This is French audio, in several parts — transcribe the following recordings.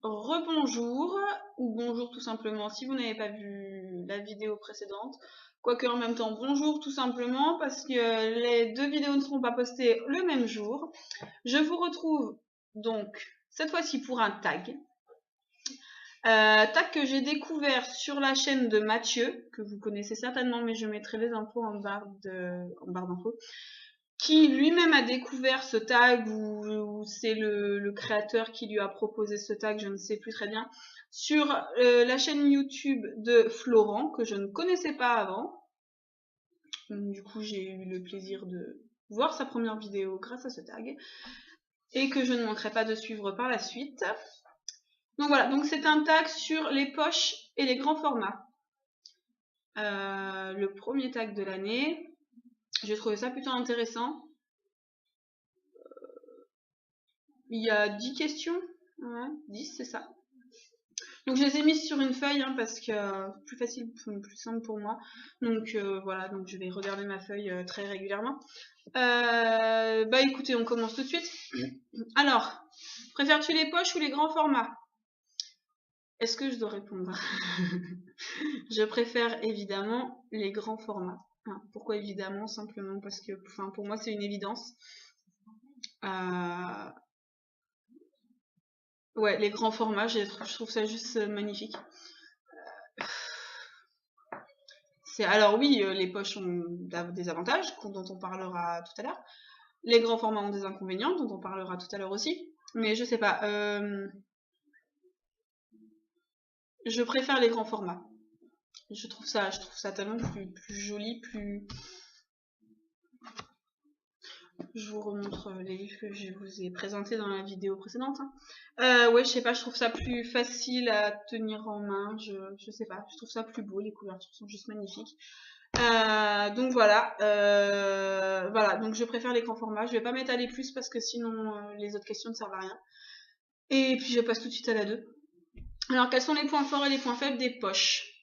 Rebonjour, ou bonjour tout simplement si vous n'avez pas vu la vidéo précédente. Quoique en même temps, bonjour tout simplement parce que les deux vidéos ne seront pas postées le même jour. Je vous retrouve donc cette fois-ci pour un tag. Tag que j'ai découvert sur la chaîne de Mathieu, que vous connaissez certainement, mais je mettrai les infos en barre d'infos, qui lui-même a découvert ce tag, ou c'est le créateur qui lui a proposé ce tag, je ne sais plus très bien, sur la chaîne YouTube de Florent, que je ne connaissais pas avant. Du coup, j'ai eu le plaisir de voir sa première vidéo grâce à ce tag, et que je ne manquerai pas de suivre par la suite. Donc voilà, donc c'est un tag sur les poches et les grands formats. Le premier tag de l'année. J'ai trouvé ça plutôt intéressant. Il y a 10 questions. Ouais, 10, c'est ça. Donc je les ai mises sur une feuille parce que plus facile, plus simple pour moi. Donc voilà, donc je vais regarder ma feuille très régulièrement. Bah écoutez, on commence tout de suite. Alors, préfères-tu les poches ou les grands formats? Est-ce que je dois répondre? Je préfère évidemment les grands formats. Pourquoi évidemment? Simplement parce que pour moi c'est une évidence. Ouais, les grands formats, je trouve ça juste magnifique. Alors oui, les poches ont des avantages dont on parlera tout à l'heure. Les grands formats ont des inconvénients dont on parlera tout à l'heure aussi. Mais je sais pas. Je préfère les grands formats. Je trouve ça tellement plus joli, plus. Je vous remontre les livres que je vous ai présentés dans la vidéo précédente. Ouais, je sais pas, je trouve ça plus facile à tenir en main. Je sais pas, je trouve ça plus beau. Les couvertures sont juste magnifiques. Donc voilà, voilà, donc je préfère les grands formats. Je vais pas m'étaler plus parce que sinon les autres questions ne servent à rien. Et puis je passe tout de suite à la 2. Alors quels sont les points forts et les points faibles des poches?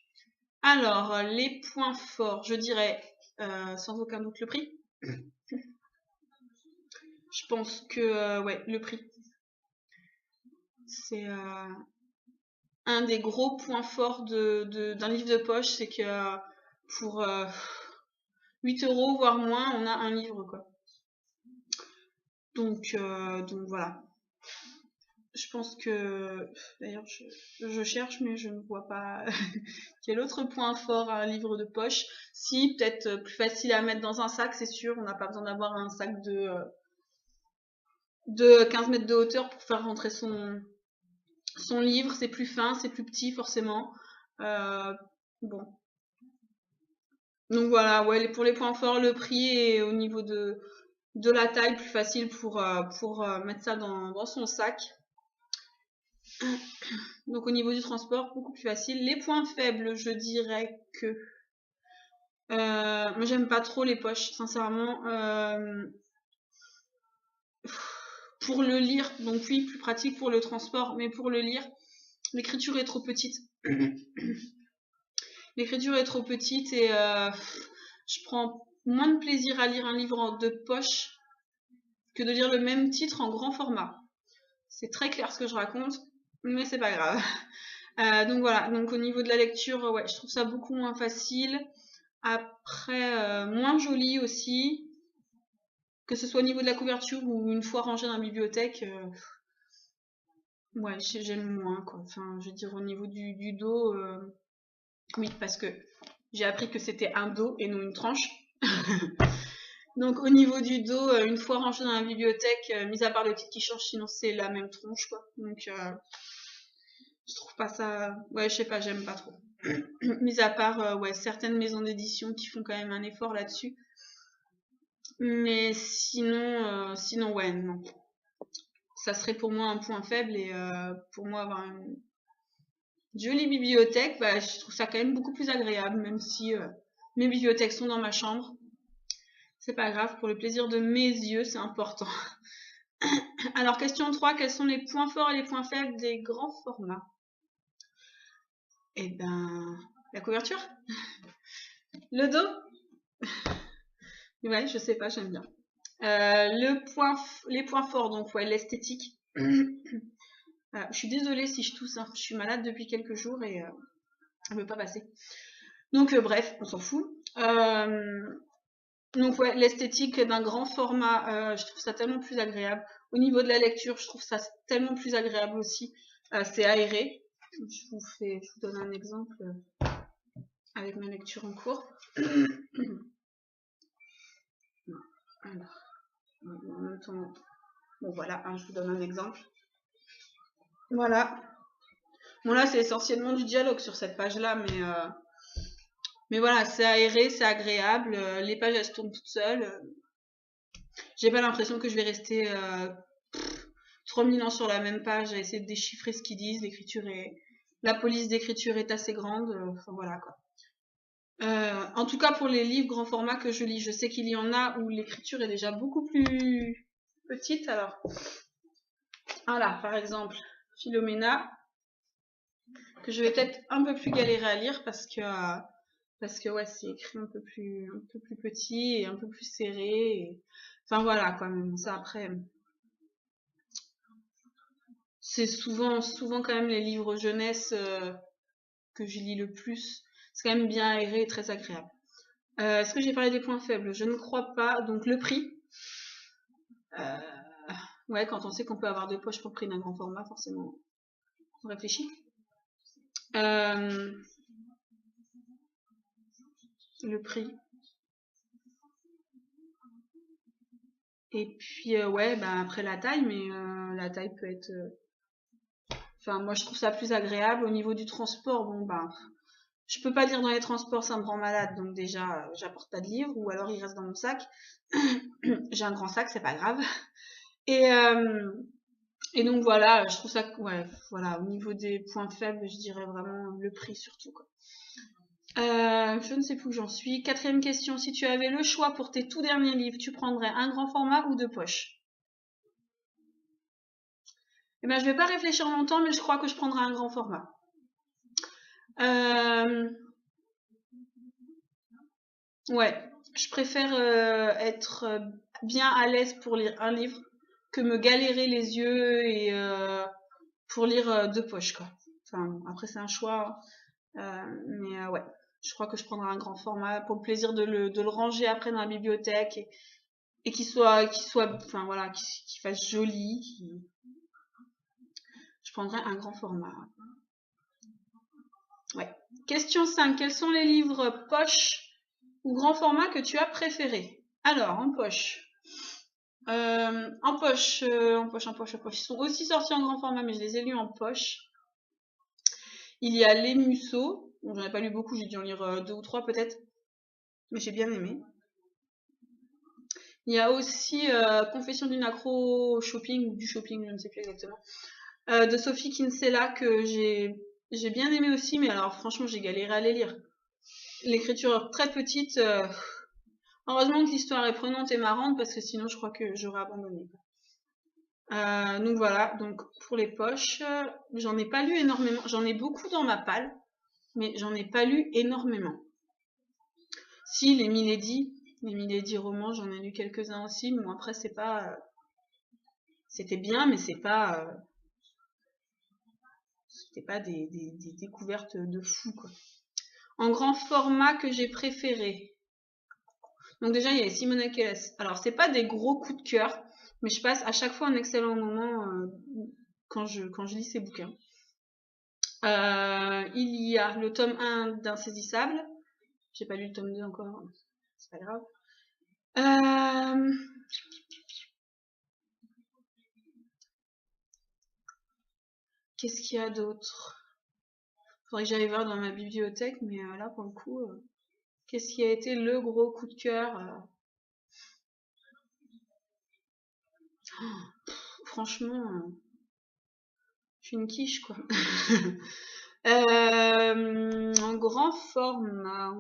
Alors les points forts, je dirais sans aucun doute le prix. Je pense que ouais, le prix. C'est un des gros points forts d'un livre de poche, c'est que pour 8 € voire moins, on a un livre quoi. Donc voilà. Je pense que, d'ailleurs je cherche mais je ne vois pas quel autre point fort à un livre de poche. Si, peut-être plus facile à mettre dans un sac, c'est sûr, on n'a pas besoin d'avoir un sac de 15 mètres de hauteur pour faire rentrer son livre, c'est plus fin, c'est plus petit forcément. Bon. Donc voilà, ouais, pour les points forts, le prix et au niveau de la taille, plus facile pour mettre ça dans son sac. Donc au niveau du transport, beaucoup plus facile. Les points faibles, je dirais que moi j'aime pas trop les poches, sincèrement. Pour le lire, donc oui, plus pratique pour le transport, mais pour le lire, l'écriture est trop petite. L'écriture est trop petite et je prends moins de plaisir à lire un livre de poche que de lire le même titre en grand format. C'est très clair ce que je raconte, mais c'est pas grave. Donc voilà, donc au niveau de la lecture, ouais, je trouve ça beaucoup moins facile. Après, moins joli aussi, que ce soit au niveau de la couverture ou une fois rangé dans la bibliothèque. Ouais, j'aime moins quoi. Enfin, je veux dire au niveau du dos, oui, parce que j'ai appris que c'était un dos et non une tranche. Donc au niveau du dos, une fois rangé dans la bibliothèque, mis à part le titre qui change, sinon c'est la même tronche quoi. Donc je trouve pas ça. Ouais, je sais pas, j'aime pas trop. Mis à part ouais, certaines maisons d'édition qui font quand même un effort là-dessus. Mais sinon ouais, non. Ça serait pour moi un point faible et pour moi avoir une jolie bibliothèque, bah, je trouve ça quand même beaucoup plus agréable, même si mes bibliothèques sont dans ma chambre. C'est pas grave, pour le plaisir de mes yeux, c'est important. Alors, question 3, quels sont les points forts et les points faibles des grands formats? Eh ben, la couverture? Le dos? Ouais, je sais pas, j'aime bien. Les points forts, donc ouais, l'esthétique. Je suis désolée si je tousse, hein. Je suis malade depuis quelques jours et elle ne veut pas passer. Donc bref, on s'en fout. Donc ouais, l'esthétique d'un grand format, je trouve ça tellement plus agréable. Au niveau de la lecture, je trouve ça tellement plus agréable aussi. C'est aéré. Je vous donne un exemple avec ma lecture en cours. Alors, en même temps, bon voilà, hein, je vous donne un exemple. Voilà. Bon là, c'est essentiellement du dialogue sur cette page-là, mais voilà, c'est aéré, c'est agréable. Les pages, elles se tournent toutes seules. J'ai pas l'impression que je vais rester 3000 ans sur la même page à essayer de déchiffrer ce qu'ils disent. La police d'écriture est assez grande. Enfin voilà quoi. En tout cas pour les livres grand format que je lis, je sais qu'il y en a où l'écriture est déjà beaucoup plus petite. Alors voilà, par exemple Philomena, que je vais peut-être un peu plus galérer à lire parce que ouais, c'est écrit un peu plus petit et un peu plus serré. Enfin voilà quoi. Même ça après. C'est souvent quand même les livres jeunesse que je lis le plus. C'est quand même bien aéré et très agréable. Est-ce que j'ai parlé des points faibles? Je ne crois pas. Donc le prix. Ouais, quand on sait qu'on peut avoir deux poches pour le prix d'un grand format, forcément, on réfléchit. Le prix. Et puis ouais, bah, après la taille, mais la taille peut être... Enfin, moi je trouve ça plus agréable. Au niveau du transport, bon bah... Je peux pas lire dans les transports, ça me rend malade, donc déjà, j'apporte pas de livres, ou alors il reste dans mon sac. J'ai un grand sac, c'est pas grave. Et donc voilà, je trouve ça, ouais, voilà, au niveau des points faibles, je dirais vraiment le prix surtout, quoi. Je ne sais plus où j'en suis. 4e question, si tu avais le choix pour tes tout derniers livres, tu prendrais un grand format ou deux poches? Eh ben, je vais pas réfléchir longtemps, mais je crois que je prendrai un grand format. Ouais, je préfère être bien à l'aise pour lire un livre que me galérer les yeux et pour lire deux poches, quoi. Enfin, après, c'est un choix, mais ouais, je crois que je prendrai un grand format pour le plaisir de le ranger après dans la bibliothèque et qu'il soit, enfin voilà, qu'il fasse joli. Je prendrai un grand format. Ouais. Question 5. Quels sont les livres poche ou grand format que tu as préférés? Alors, en poche. En poche. Ils sont aussi sortis en grand format, mais je les ai lus en poche. Il y a Les Musso. Bon, j'en ai pas lu beaucoup, j'ai dû en lire 2 ou 3 peut-être. Mais j'ai bien aimé. Il y a aussi Confession d'une accro shopping, ou du shopping, je ne sais plus exactement. De Sophie Kinsella, que j'ai bien aimé aussi, mais alors franchement, j'ai galéré à les lire. L'écriture très petite. Heureusement que l'histoire est prenante et marrante, parce que sinon, je crois que j'aurais abandonné. Donc voilà, donc pour les poches, j'en ai pas lu énormément. J'en ai beaucoup dans ma palle, mais j'en ai pas lu énormément. Si, les Milady romans, j'en ai lu quelques-uns aussi. Bon, après, c'est pas... c'était bien, mais c'était pas des découvertes de fou, quoi. En grand format que j'ai préféré. Donc déjà, il y a Simone Keles. Alors, c'est pas des gros coups de cœur, mais je passe à chaque fois un excellent moment quand je lis ces bouquins. Il y a le tome 1 d'Insaisissable. J'ai pas lu le tome 2 encore, c'est pas grave. Qu'est-ce qu'il y a d'autre? Faudrait que j'aille voir dans ma bibliothèque, mais là pour le coup, qu'est-ce qui a été le gros coup de cœur? Franchement, je suis une quiche quoi. En grand format,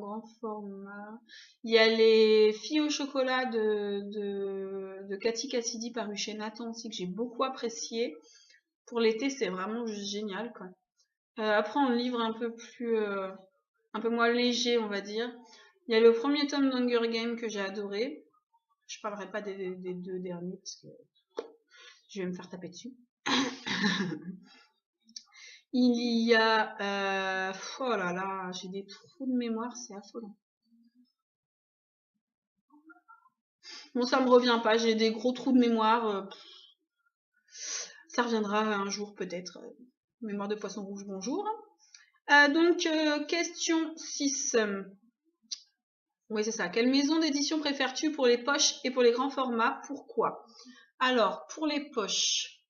il y a Les Filles au chocolat de Cathy Cassidy paru chez Nathan aussi, que j'ai beaucoup apprécié. Pour l'été, c'est vraiment génial, quoi. Après, en livre un peu moins léger, on va dire, il y a le premier tome d'Hunger Games que j'ai adoré. Je parlerai pas des 2 derniers parce que je vais me faire taper dessus. Il y a... oh là là, j'ai des trous de mémoire, c'est affolant. Bon, ça me revient pas, j'ai des gros trous de mémoire. Ça reviendra un jour peut-être. Mémoire de poisson rouge, bonjour. Donc, question 6. Oui, c'est ça. Quelle maison d'édition préfères-tu pour les poches et pour les grands formats? Pourquoi? Alors, pour les poches,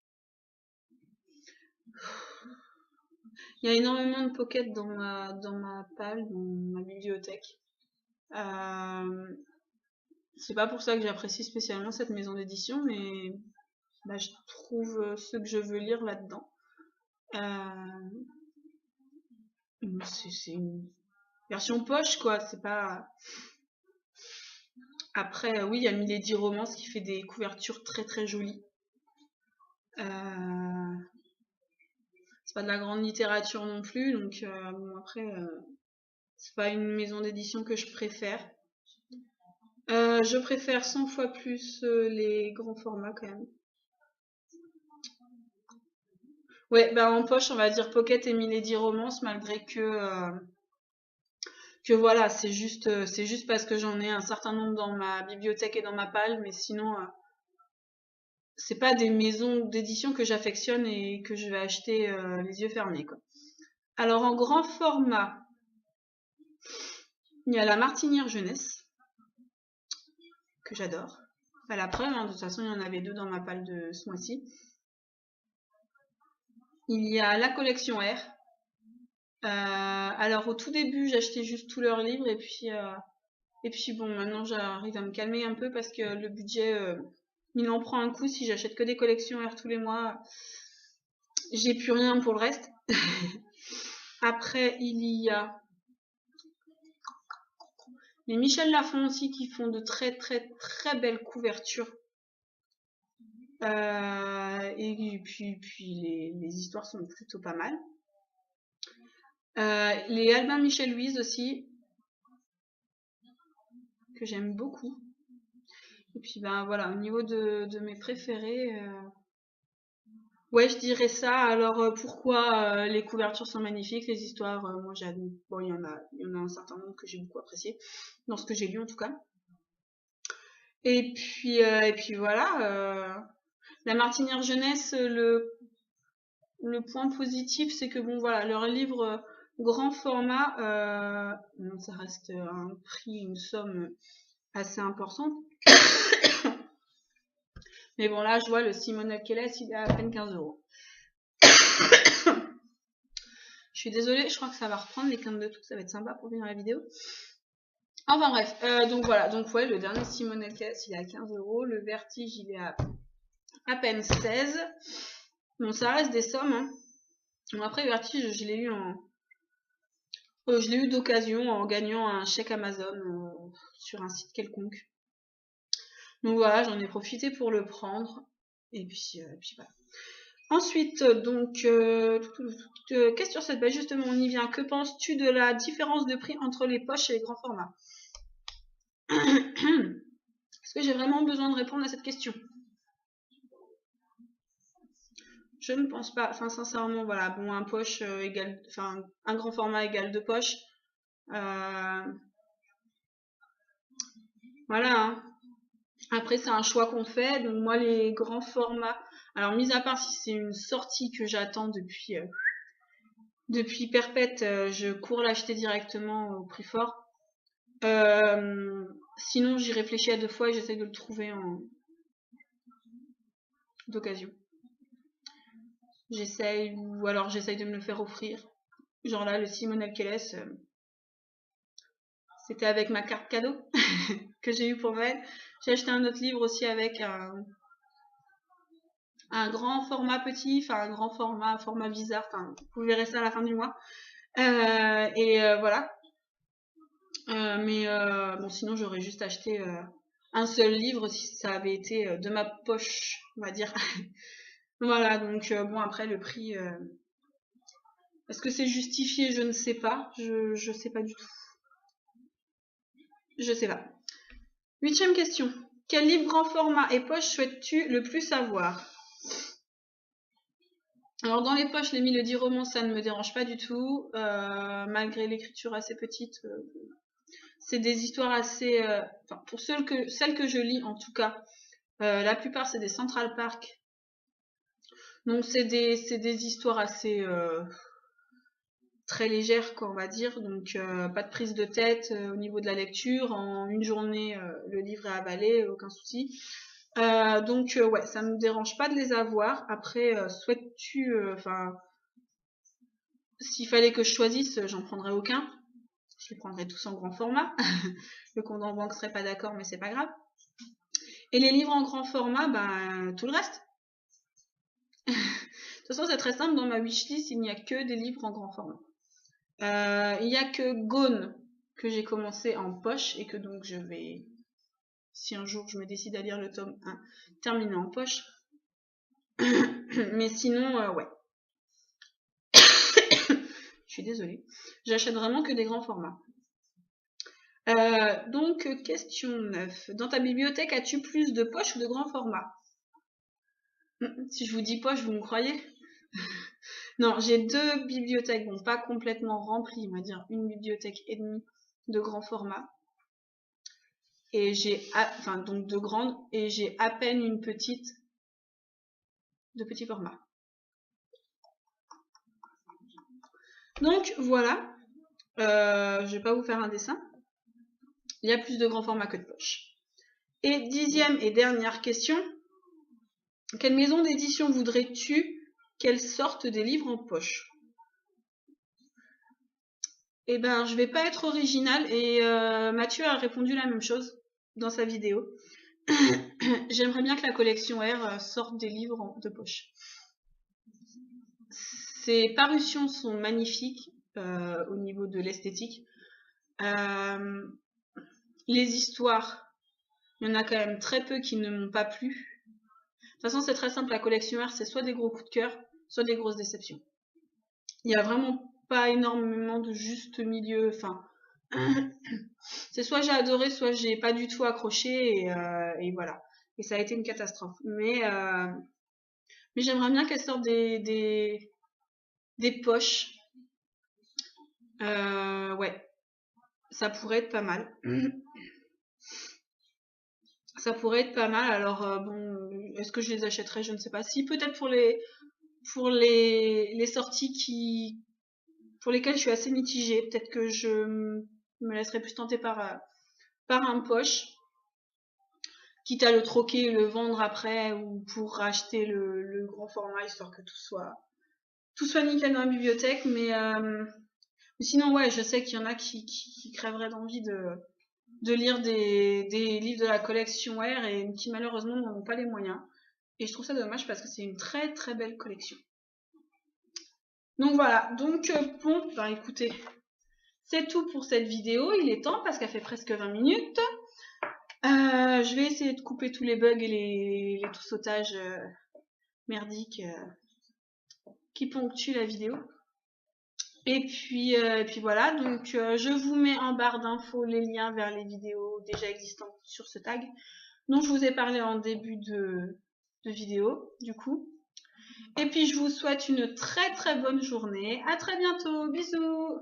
il y a énormément de pockets dans ma palle, dans ma bibliothèque. C'est pas pour ça que j'apprécie spécialement cette maison d'édition, mais bah, je trouve ce que je veux lire là-dedans. C'est une version poche, quoi. C'est pas... Après, oui, il y a Milady Romance qui fait des couvertures très très jolies. C'est pas de la grande littérature non plus, donc bon, après, c'est pas une maison d'édition que je préfère. Je préfère 100 fois plus les grands formats quand même. Ouais, bah en poche, on va dire Pocket et Milady Romance, malgré que voilà, c'est juste parce que j'en ai un certain nombre dans ma bibliothèque et dans ma palle, mais sinon, c'est pas des maisons d'édition que j'affectionne et que je vais acheter les yeux fermés, quoi. Alors en grand format, il y a la Martinière Jeunesse, que j'adore. Pas la preuve, hein, de toute façon il y en avait 2 dans ma palle de ce mois-ci. Il y a la collection R. Alors au tout début j'achetais juste tous leurs livres et puis bon, maintenant j'arrive à me calmer un peu parce que le budget il en prend un coup. Si j'achète que des collections R tous les mois, j'ai plus rien pour le reste. Après il y a les Michel Lafon aussi qui font de très très très belles couvertures. Et puis les histoires sont plutôt pas mal. Les Albin Michel Louise aussi, que j'aime beaucoup. Et puis ben voilà, au niveau de mes préférés, ouais, je dirais ça. Alors pourquoi les couvertures sont magnifiques, les histoires, moi j'adore. Bon, il y en a un certain nombre que j'ai beaucoup apprécié, dans ce que j'ai lu en tout cas. Et puis voilà. La Martinière Jeunesse, le point positif, c'est que bon voilà, leurs livres grand format, ça reste un prix, une somme assez importante. Mais bon, là, je vois le Simonel Keles, il est à peine 15 €. Je suis désolée, je crois que ça va reprendre les quintes de tout, ça va être sympa pour finir la vidéo. Enfin bref, donc voilà, donc ouais, le dernier Simonel Keles, il est à 15 €, le Vertige, il est à peine 16. Bon, ça reste des sommes, hein. Bon, après, Vertige, je l'ai eu d'occasion en gagnant un chèque Amazon sur un site quelconque. Donc voilà, j'en ai profité pour le prendre. Et puis voilà. Ensuite, donc, qu'est-ce sur cette page? Justement, on y vient. Que penses-tu de la différence de prix entre les poches et les grands formats? Est-ce que j'ai vraiment besoin de répondre à cette question? Je ne pense pas. Enfin, sincèrement, voilà. Bon, un poche égale, enfin, un grand format égale 2 poches. Voilà. Hein. Après, c'est un choix qu'on fait. Donc, moi, les grands formats. Alors, mis à part si c'est une sortie que j'attends depuis perpète, je cours l'acheter directement au prix fort. Sinon, j'y réfléchis à 2 fois et j'essaie de le trouver d'occasion. J'essaye, ou alors j'essaye de me le faire offrir. Genre là, le Simonel Keles, c'était avec ma carte cadeau que j'ai eu pour Noël. J'ai acheté un autre livre aussi avec un grand format petit, enfin un grand format bizarre. Enfin, vous verrez ça à la fin du mois. Voilà. Mais bon, sinon j'aurais juste acheté un seul livre si ça avait été de ma poche, on va dire. Voilà, donc bon, après le prix, est-ce que c'est justifié? Je ne sais pas. Je sais pas du tout. Je sais pas. 8e question. Quel livre grand format et poche souhaites-tu le plus avoir? Alors dans les poches, les mélodies romances, ça ne me dérange pas du tout, malgré l'écriture assez petite. C'est des histoires assez... enfin, pour celles que je lis en tout cas, la plupart c'est des Central Park. Donc c'est des histoires assez très légères, quoi, on va dire. Donc pas de prise de tête au niveau de la lecture. En une journée, le livre est avalé, aucun souci. Donc ouais, ça me dérange pas de les avoir. Après, souhaites-tu... Enfin, s'il fallait que je choisisse, j'en prendrais aucun. Je les prendrais tous en grand format. Le compte en banque serait pas d'accord, mais c'est pas grave. Et les livres en grand format, bah, tout le reste. De toute façon, c'est très simple. Dans ma wishlist, il n'y a que des livres en grand format. Il n'y a que Gone que j'ai commencé en poche et que donc je vais, si un jour je me décide à lire le tome 1, terminer en poche. Mais sinon, ouais. Je suis désolée. J'achète vraiment que des grands formats. Donc, question 9. Dans ta bibliothèque, as-tu plus de poches ou de grands formats? Si je vous dis poche, vous me croyez? Non, j'ai 2 bibliothèques, bon, pas complètement remplies, on va dire une bibliothèque et demie de grand format. Et j'ai, enfin, donc de grande, et j'ai à peine une petite de petit format. Donc, voilà. Je vais pas vous faire un dessin. Il y a plus de grand format que de poche. Et 10e et dernière question. Quelle maison d'édition voudrais-tu qu'elle sorte des livres en poche? Eh ben, je vais pas être originale et Mathieu a répondu la même chose dans sa vidéo. J'aimerais bien que la collection R sorte des livres de poche. Ces parutions sont magnifiques au niveau de l'esthétique. Les histoires, il y en a quand même très peu qui ne m'ont pas plu. De toute façon, c'est très simple, la collection R, c'est soit des gros coups de cœur, soit des grosses déceptions. Il n'y a vraiment pas énormément de juste milieu. Enfin, c'est soit j'ai adoré, soit j'ai pas du tout accroché, et voilà. Et ça a été une catastrophe. Mais j'aimerais bien qu'elle sorte des poches. Ouais, ça pourrait être pas mal. Ça pourrait être pas mal. Alors bon, est-ce que je les achèterais? Je ne sais pas. Si, peut-être pour les sorties pour lesquelles je suis assez mitigée. Peut-être que je me laisserai plus tenter par un poche, quitte à le troquer et le vendre après, ou pour racheter le grand format, histoire que tout soit nickel dans la bibliothèque. Mais sinon, ouais, je sais qu'il y en a qui crèveraient d'envie de lire des livres de la collection R et qui malheureusement n'en ont pas les moyens. Et je trouve ça dommage parce que c'est une très très belle collection. Donc voilà, donc bon, bah écoutez, c'est tout pour cette vidéo. Il est temps parce qu'elle fait presque 20 minutes. Je vais essayer de couper tous les bugs et les tout sautages merdiques qui ponctuent la vidéo. Et puis voilà, donc je vous mets en barre d'infos les liens vers les vidéos déjà existantes sur ce tag dont je vous ai parlé en début de vidéo, du coup. Et puis je vous souhaite une très très bonne journée. À très bientôt, bisous!